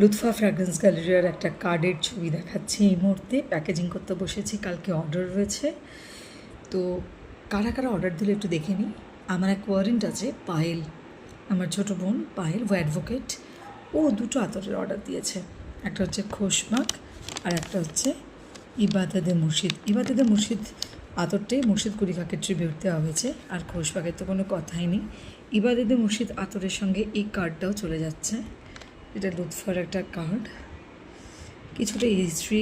Lutfa fragrance গ্যালারির একটা কার্ডের ছবি দেখাচ্ছি এই মুহূর্তে। প্যাকেজিং করতে বসেছি, কালকে অর্ডার রয়েছে। তো কারা কারা অর্ডার দিলে একটু দেখে নিই। আমার এক ওয়ারেন্ট আছে পায়েল, আমার ছোটো বোন পায়েল, ও অ্যাডভোকেট। ও দুটো আতরের অর্ডার দিয়েছে, একটা হচ্ছে খোশমাক আর একটা হচ্ছে ইবাদতে মুর্শিদ। ইবাদতে মুর্শিদ আতরটাই মুর্শিদ কুড়িকাকে ট্রিবিউট দেওয়া হয়েছে, আর খোশমাকের তো কোনো কথাই নেই। ইবাদতে মুর্শিদ আতরের সঙ্গে এই কার্ডটাও চলে যাচ্ছে। এটা লুৎফার একটা কার্ড, কিছুটা হিস্ট্রি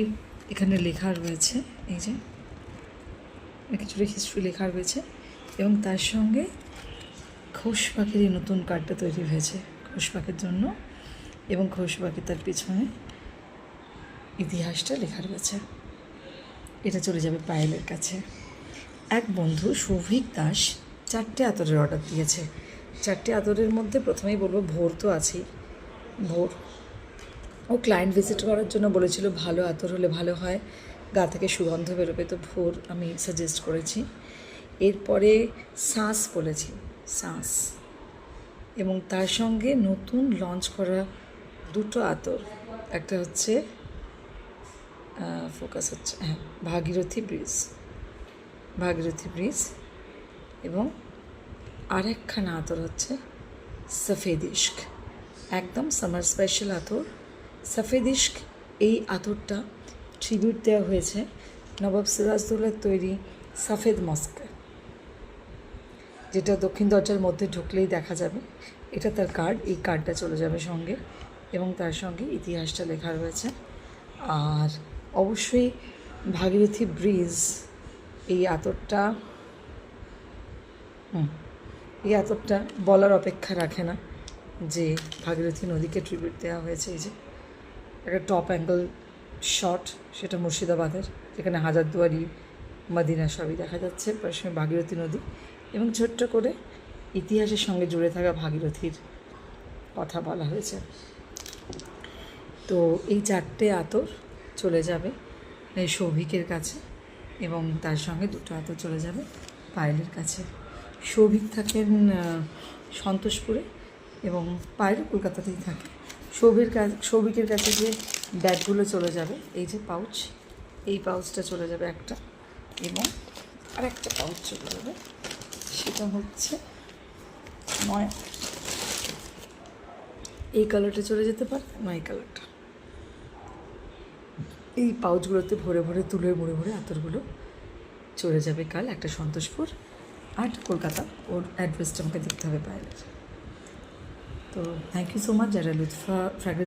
এখানে লেখা রয়েছে, এই যে কিছুটা হিস্ট্রি লেখা রয়েছে, এবং তার সঙ্গে খোশপাখির এই নতুন কার্ডটা তৈরি হয়েছে খোশপাখির জন্য, এবং খোশপাখি তার পিছনে ইতিহাসটা লেখা রয়েছে। এটা চলে যাবে পায়েলের কাছে। এক বন্ধু সৌভিক দাস 4টে আতরের অর্ডার দিয়েছে। 4টে আতরের মধ্যে প্রথমেই বলবো ভোর তো আছেই। ভোর ও ক্লায়েন্ট ভিজিট করার জন্য বলেছিল ভালো আতর হলে ভালো হয়, গা থেকে সুগন্ধ বেরোবে, তো ভোর আমি সাজেস্ট করেছি। এরপরে শ্বাস বলেছি, শ্বাস, এবং তার সঙ্গে নতুন লঞ্চ করা দুটো আতর, একটা হচ্ছে ফোকাস হচ্ছে ভাগীরথী ব্রিজ, এবং আরেকখানা আতর হচ্ছে সফেদ ইশক, একদম সামার স্পেশাল আতর সফেদ ইশক। এই আতরটা ট্রিবিউট দেওয়া হয়েছে নবাব সিরাজদৌল্লার তৈরি সফেদ মস্কে, যেটা দক্ষিণ দরজার মধ্যে ঢুকলেই দেখা যাবে। এটা তার কার্ড, এই কার্ডটা চলে যাবে সঙ্গে, এবং তার সঙ্গে ইতিহাসটা লেখা রয়েছে। আর অবশ্যই ভাগীরথী ব্রিজ, এই আতরটা বলার অপেক্ষা রাখে না যে ভাগীরথী নদীকে ট্রিবিউট দেওয়া হয়েছে। এই যে একটা টপ অ্যাঙ্গেল শট, সেটা মুর্শিদাবাদের, যেখানে হাজারদুয়ারি মদিনা সবই দেখা যাচ্ছে, পাশে ভাগীরথী নদী, এবং ছোট্ট করে ইতিহাসের সঙ্গে জুড়ে থাকা ভাগীরথীর কথা বলা হয়েছে। তো এই 4টে আতর চলে যাবে এই সৌভিকের কাছে, এবং তার সঙ্গে দুটো আতর চলে যাবে পায়েলের কাছে। সৌভিক থাকেন সন্তোষপুরে, এবং পায়েল কলকাতাতেই থাকে। সৌভিকের কাছে যে ব্যাগগুলো চলে যাবে, এই যে পাউচ, এই পাউচটা চলে যাবে একটা, এবং আরেকটা পাউচ চলে যাবে, সেটা হচ্ছে নয়, এই কালারটা চলে যেতে পারে, নয় কালারটা। এই পাউচগুলোতে ভরে ভরে তুলে ভরে ভরে আতরগুলো চলে যাবে কাল, একটা সন্তোষপুর আর কলকাতা। ওর অ্যাড্রেসটা আমাকে দেখতে হবে পায়েলের। তো থ্যাংক ইউ সো মাচ যারা লুৎফা ফ্র্যাগ্রেন্স